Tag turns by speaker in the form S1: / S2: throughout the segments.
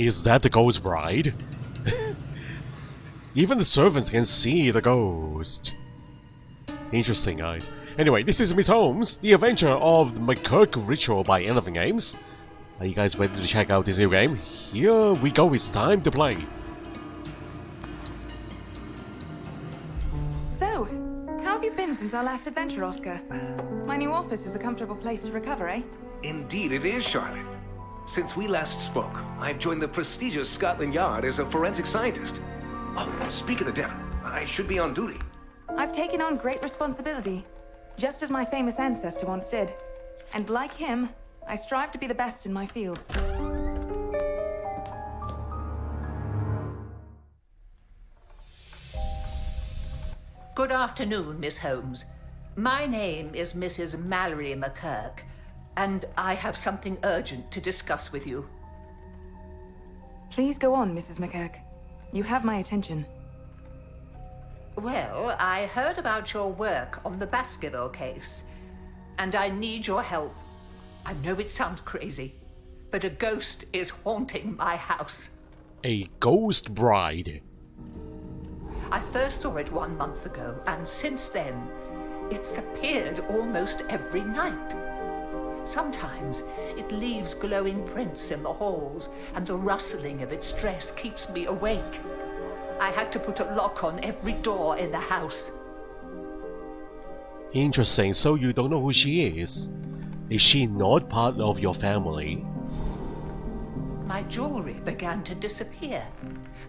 S1: Is that the ghost bride? Even the servants can see the ghost. Interesting, guys. Anyway, this is Miss Holmes, the adventure of the McKirk ritual by Anything Games. Are you guys ready to check out this new game? Here we go, it's time to play.
S2: So, how have you been since our last adventure, Oscar? My new office is a comfortable place to recover, eh?
S3: Indeed it is, Charlotte. Since we last spoke, I've joined the prestigious Scotland Yard as a forensic scientist. Oh, speak of the devil, I should be on duty.
S2: I've taken on great responsibility, just as my famous ancestor once did. And like him, I strive to be the best in my field.
S4: Good afternoon, Miss Holmes. My name is Mrs. Mallory McKirk, and I have something urgent to discuss with you.
S2: Please go on, Mrs. McKirk. You have my attention.
S4: Well, I heard about your work on the Baskerville case, and I need your help. I know it sounds crazy, but a ghost is haunting my house.
S1: A ghost bride.
S4: I first saw it 1 month ago, and since then, it's appeared almost every night. Sometimes it leaves glowing prints in the halls, and the rustling of its dress keeps me awake. I had to put a lock on every door in the house.
S1: Interesting, so you don't know who she is. Is she not part of your family?
S4: My jewelry began to disappear.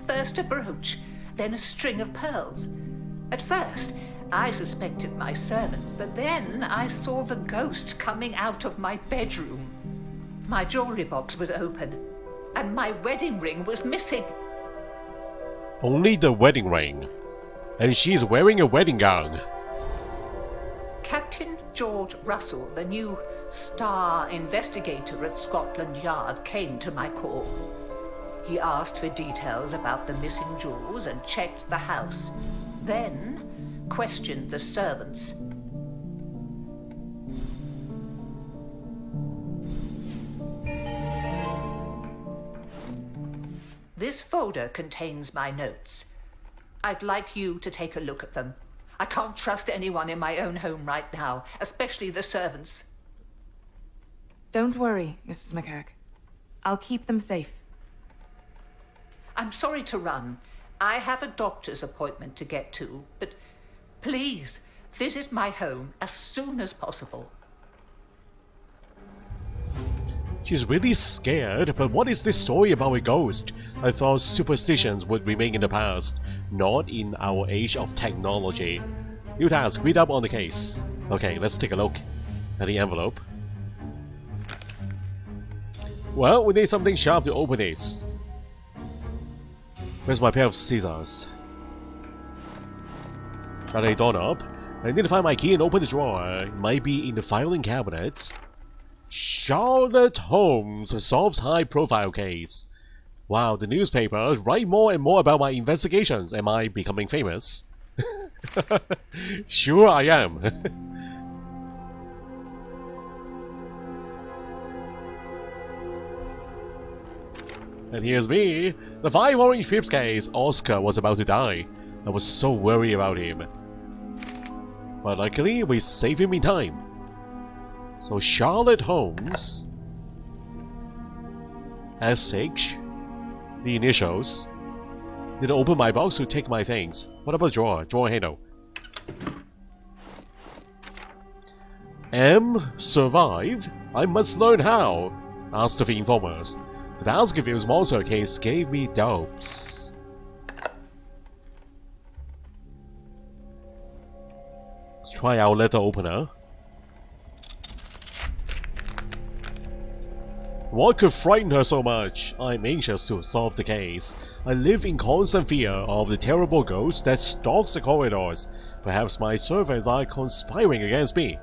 S4: First a brooch, then a string of pearls. At first, I suspected my servants, but then I saw the ghost coming out of my bedroom. My jewelry box was open, and my wedding ring was missing.
S1: Only the wedding ring. And she's wearing a wedding gown.
S4: Captain George Russell, the new star investigator at Scotland Yard, came to my call. He asked for details about the missing jewels and checked the house. Then questioned the servants. This folder contains my notes. I'd like you to take a look at them. I can't trust anyone in my own home right now, especially the servants.
S2: Don't worry, Mrs. McKirk. I'll keep them safe.
S4: I'm sorry to run. I have a doctor's appointment to get to, but please visit my home as soon as possible.
S1: She's really scared, but what is this story about a ghost? I thought superstitions would remain in the past, not in our age of technology. New task, read up on the case. Okay, let's take a look at the envelope. Well, we need something sharp to open this. Where's my pair of scissors? Got a doorknob. I need to find my key and open the drawer. It might be in the filing cabinet. Charlotte Holmes solves high-profile case. Wow, the newspapers write more and more about my investigations. Am I becoming famous? Sure I am. And here's me, the 5 orange pips case. Oscar was about to die. I was so worried about him. But luckily, we saved him in time. So Charlotte Holmes, SH, the initials. Didn't open my box to take my things. What about drawer? Drawer handle. M. Survived? I must learn how. Asked the informers. The Baskerville's monster case gave me doubts. Let's try our letter opener. What could frighten her so much? I'm anxious to solve the case. I live in constant fear of the terrible ghost that stalks the corridors. Perhaps my servants are conspiring against me.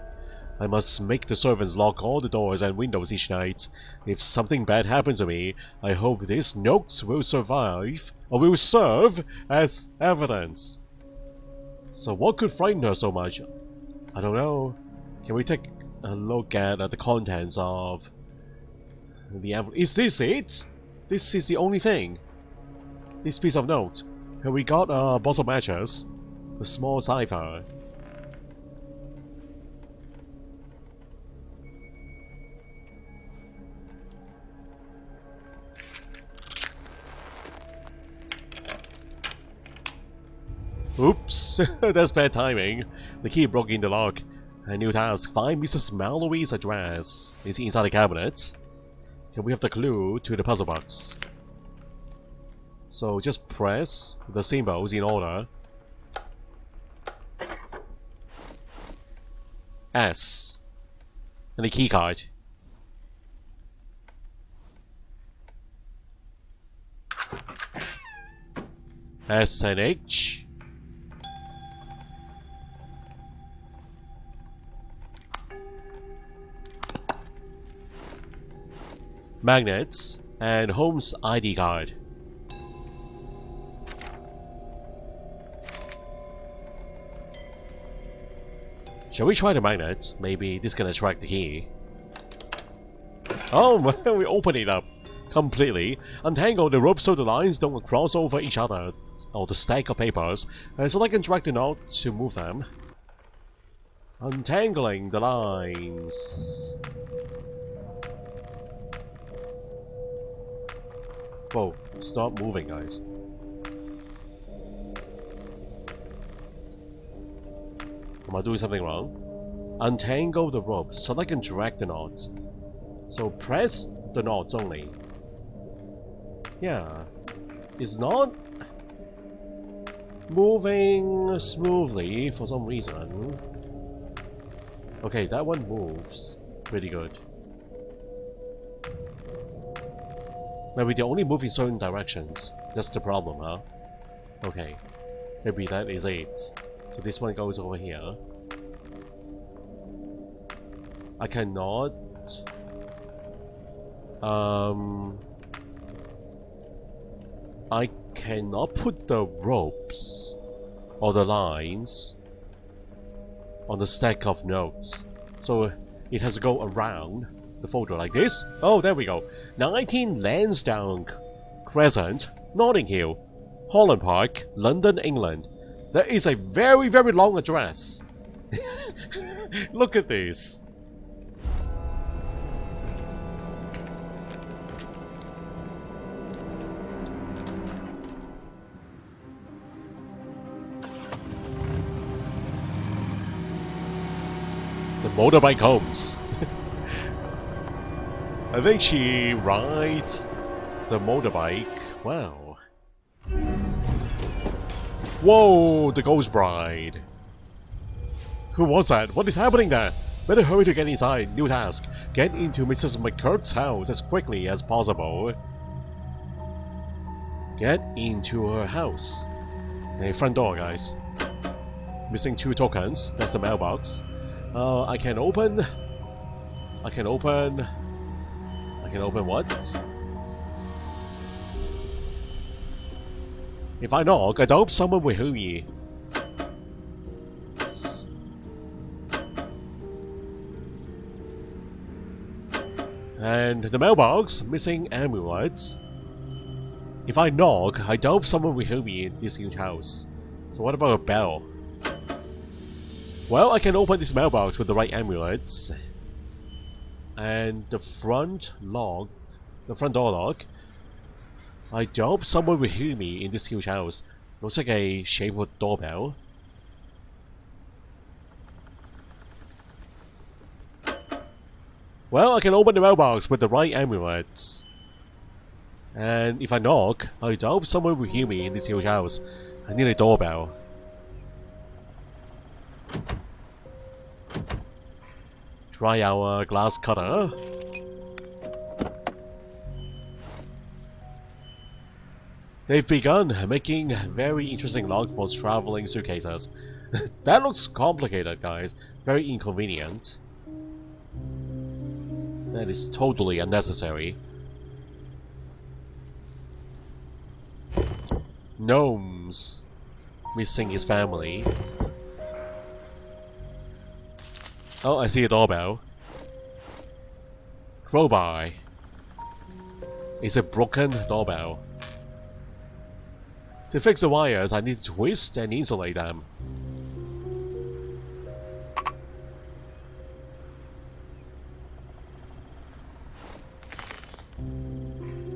S1: I must make the servants lock all the doors and windows each night. If something bad happens to me, I hope these notes will survive, or will serve as evidence. So what could frighten her so much? I don't know. Can we take a look at the contents of the envelope? Is this it? This is the only thing. This piece of note. Here we got a box of matches. A small cipher. Oops, that's bad timing. The key broke in the lock. A new task. Find Mrs. Mallory's address. Is it inside the cabinet? Here we have the clue to the puzzle box. So just press the symbols in order. S. And the key card. S and H. Magnets and Holmes' ID card. Shall we try the magnet? Maybe this can attract the key. Oh, we open it up completely. Untangle the rope so the lines don't cross over each other, or the stack of papers, so I can drag the knot to move them. Untangling the lines. Whoa, stop moving, guys. Am I doing something wrong? Untangle the rope so I can drag the knots. So press the knots only. Yeah. It's not moving smoothly for some reason. Okay, that one moves pretty good. Maybe they only move in certain directions. That's the problem, huh? Okay. Maybe that is it. So this one goes over here. I cannot... I cannot put the ropes or the lines on the stack of notes. So it has to go around the folder like this. Oh, there we go. 19 Lansdowne Crescent, Notting Hill, Holland Park, London, England. That is a very, very long address. Look at this. The motorbike Holmes. I think she rides the motorbike. Wow. Whoa, the Ghost Bride. Who was that? What is happening there? Better hurry to get inside. New task. Get into Mrs. McKirk's house as quickly as possible. Get into her house. A front door, guys. Missing 2 tokens. That's the mailbox. I can open what? If I knock, I hope someone will hear me. And the mailbox, missing amulets. If I knock, I hope someone will hear me in this huge house. So what about a bell? Well, I can open this mailbox with the right amulets. And the front door lock. I hope someone will hear me in this huge house. Looks like a shape of doorbell. Well, I can open the mailbox with the right amulets. And if I knock, I hope someone will hear me in this huge house. I need a doorbell. Try our glass cutter. They've begun making very interesting logbooks traveling suitcases. That looks complicated, guys. Very inconvenient. That is totally unnecessary. Gnomes. Missing his family. Oh, I see a doorbell. Crowbar. It's a broken doorbell. To fix the wires, I need to twist and insulate them.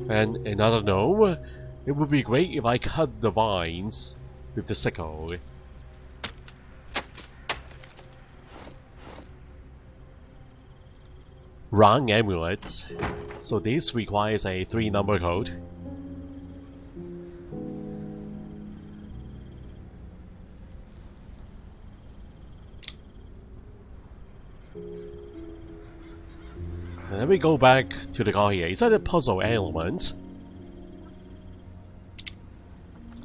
S1: And another no. It would be great if I cut the vines with the sickle. Wrong amulet. So this requires a 3-number code. And then we go back to the car here. Is that a puzzle element?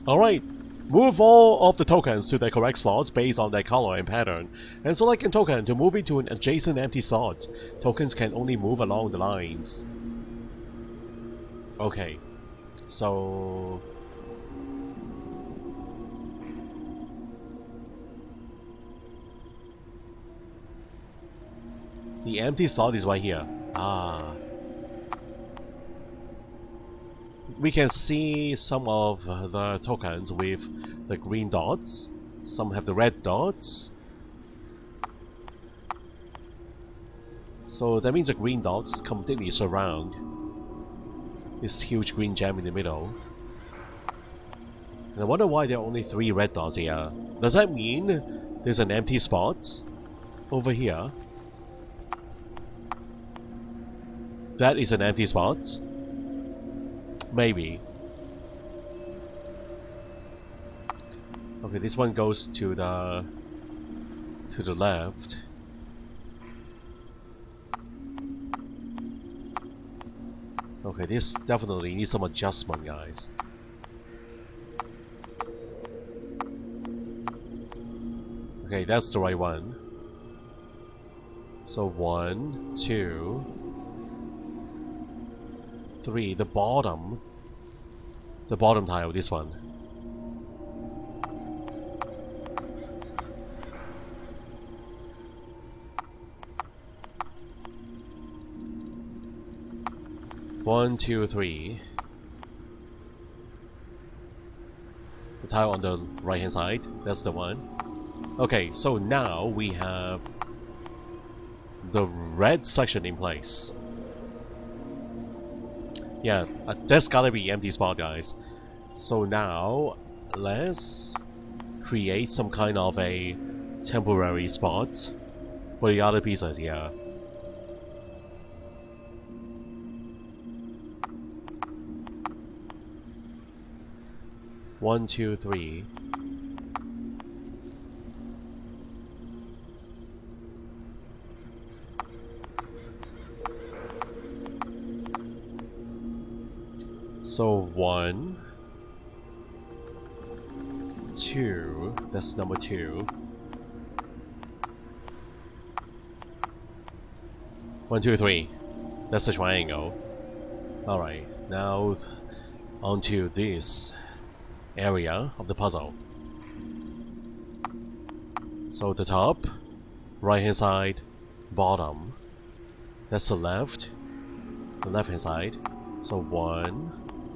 S1: Alright. Move all of the tokens to the correct slots based on their color and pattern, and select a token to move it to an adjacent empty slot. Tokens can only move along the lines. Okay, so... the empty slot is right here. Ah. We can see some of the tokens with the green dots. Some have the red dots. So that means the green dots completely surround this huge green gem in the middle. And I wonder why there are only 3 red dots here. Does that mean there's an empty spot over here? That is an empty spot? Maybe. Okay, this one goes to the left. Okay, this definitely needs some adjustment, guys. Okay, that's the right one. So 1, 2, 3. The bottom tile, this one. One, two, 3. The tile on the right hand side, that's the one. Okay, so now we have the red section in place. Yeah, that's gotta be empty spot, guys. So now, let's create some kind of a temporary spot for the other pieces here. One, two, 3. So 1, 2, that's number 2. 1, 2, 3. That's the triangle. Alright, now onto this area of the puzzle. So the top, right hand side, bottom. That's the left hand side. So 1,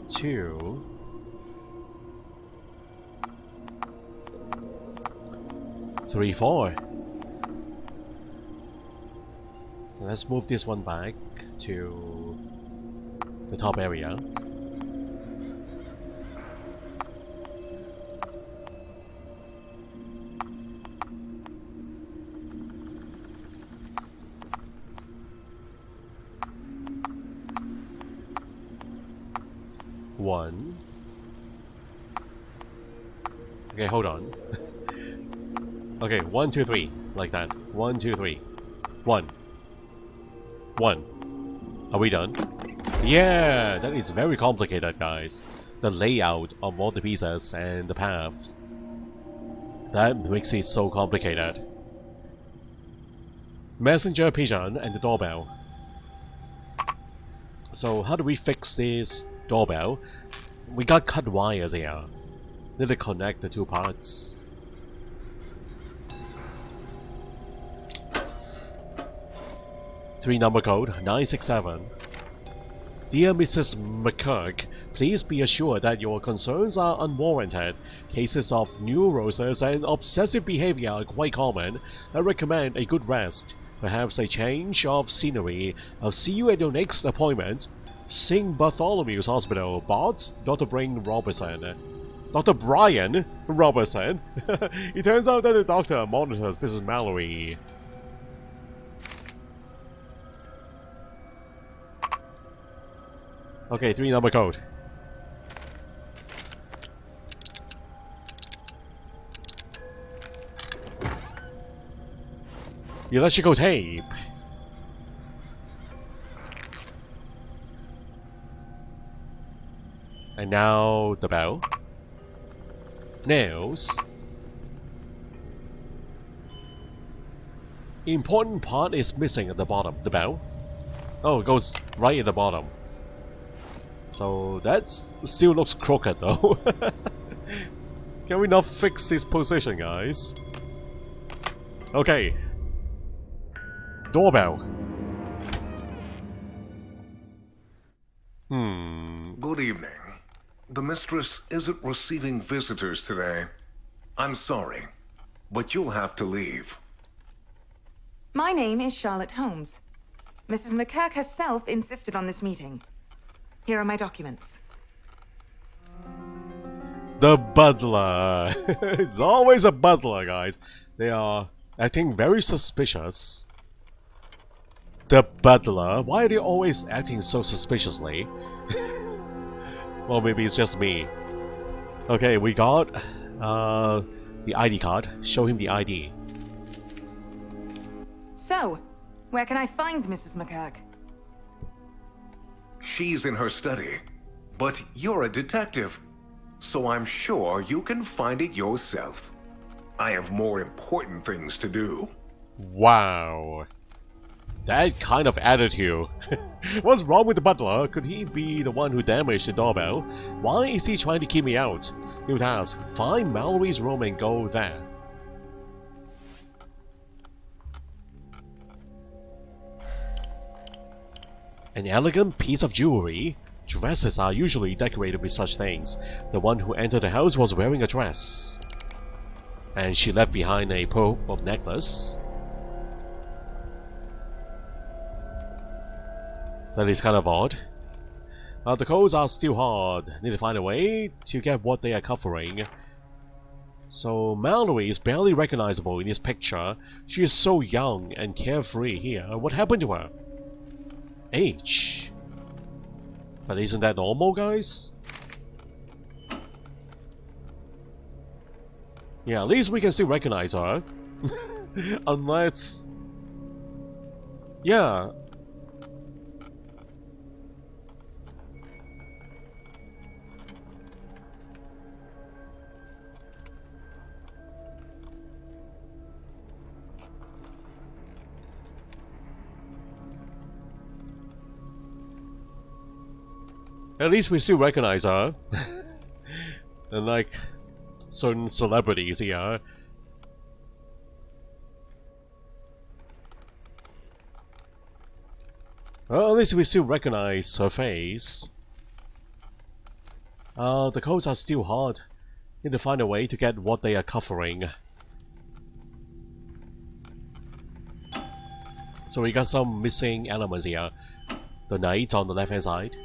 S1: 2, 3, 4. Let's move this one back to the top area. One. Okay, hold on. Okay, 1, 2, 3, like that. 1, 2, 3. 1. 1. Are we done? Yeah, that is very complicated, guys. The layout of all the pieces and the paths. That makes it so complicated. Messenger pigeon and the doorbell. So how do we fix this doorbell? We got cut wires here. Need to connect the 2 parts. Three-number code 967. Dear Mrs. McKirk, please be assured that your concerns are unwarranted. Cases of neurosis and obsessive behavior are quite common. I recommend a good rest, perhaps a change of scenery. I'll see you at your next appointment. St. Bartholomew's Hospital, Bart, Dr. Brian Robertson. Dr. Brian Robertson? It turns out that the doctor monitors Mrs. Mallory. Okay, 3-number code. Electrical tape. And now the bell. Nails. Important part is missing at the bottom. The bell. Oh, it goes right at the bottom. So that still looks crooked though. Can we not fix his position, guys? Okay. Doorbell.
S3: Good evening. The mistress isn't receiving visitors today. I'm sorry, but you'll have to leave.
S2: My name is Charlotte Holmes. Mrs. McKirk herself insisted on this meeting. Here are my documents.
S1: The butler. It's always a butler, guys. They are acting very suspicious. The butler? Why are they always acting so suspiciously? Well, maybe it's just me. Okay, we got the ID card. Show him the ID.
S2: So, where can I find Mrs. McKirk?
S3: She's in her study, but you're a detective, so I'm sure you can find it yourself. I have more important things to do.
S1: Wow. That kind of attitude. What's wrong with the butler? Could he be the one who damaged the doorbell? Why is he trying to keep me out? New task. Find Mallory's room and go there. An elegant piece of jewelry. Dresses are usually decorated with such things. The one who entered the house was wearing a dress. And she left behind a pearl of necklace. That is kind of odd. The codes are still hard. Need to find a way to get what they are covering. So Mallory is barely recognizable in this picture. She is so young and carefree here. What happened to her? Age. But isn't that normal, guys? Yeah, at least we can still recognize her. Unless... yeah. At least we still recognize her. Unlike certain celebrities here. Well, at least we still recognize her face. The codes are still hard. Need to find a way to get what they are covering. So we got some missing elements here. The knight on the left hand side.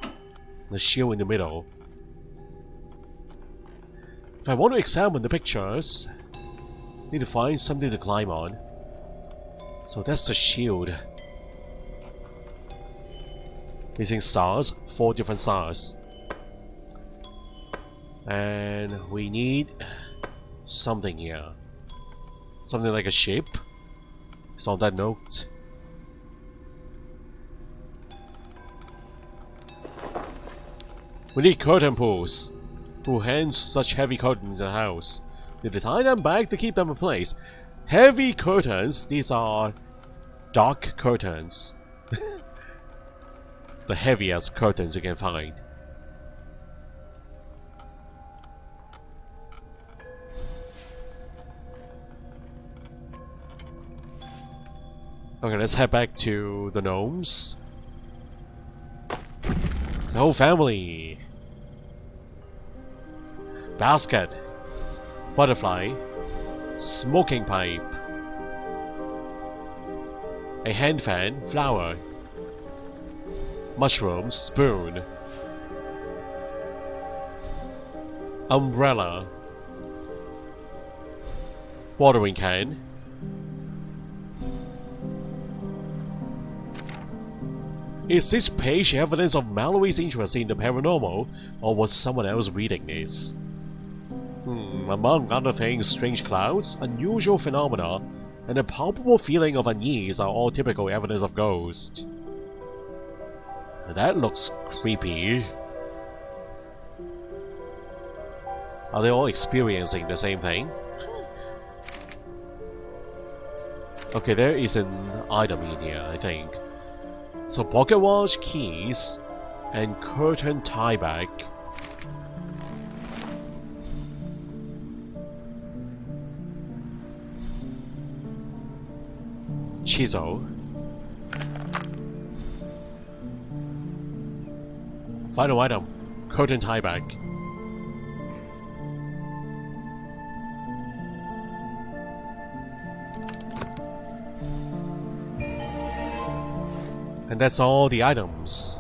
S1: The shield in the middle. If I want to examine the pictures, need to find something to climb on. So that's the shield. Missing stars, 4 different stars. And we need something here. Something like a ship. It's on that note. We need curtain pulls. Who hands such heavy curtains in the house? Need to tie them back to keep them in place. Heavy curtains? These are dark curtains. The heaviest curtains you can find. Okay, let's head back to the gnomes. The whole family. Basket. Butterfly. Smoking pipe. A hand fan. Flower. Mushrooms. Spoon. Umbrella. Watering can. Is this page evidence of Mallory's interest in the paranormal, or was someone else reading this? Among other things, strange clouds, unusual phenomena, and a palpable feeling of unease are all typical evidence of ghosts. That looks creepy. Are they all experiencing the same thing? Okay, there is an item in here, I think. So, pocket watch, keys, and curtain tie back. Chisel. Final item, curtain tie back. And that's all the items.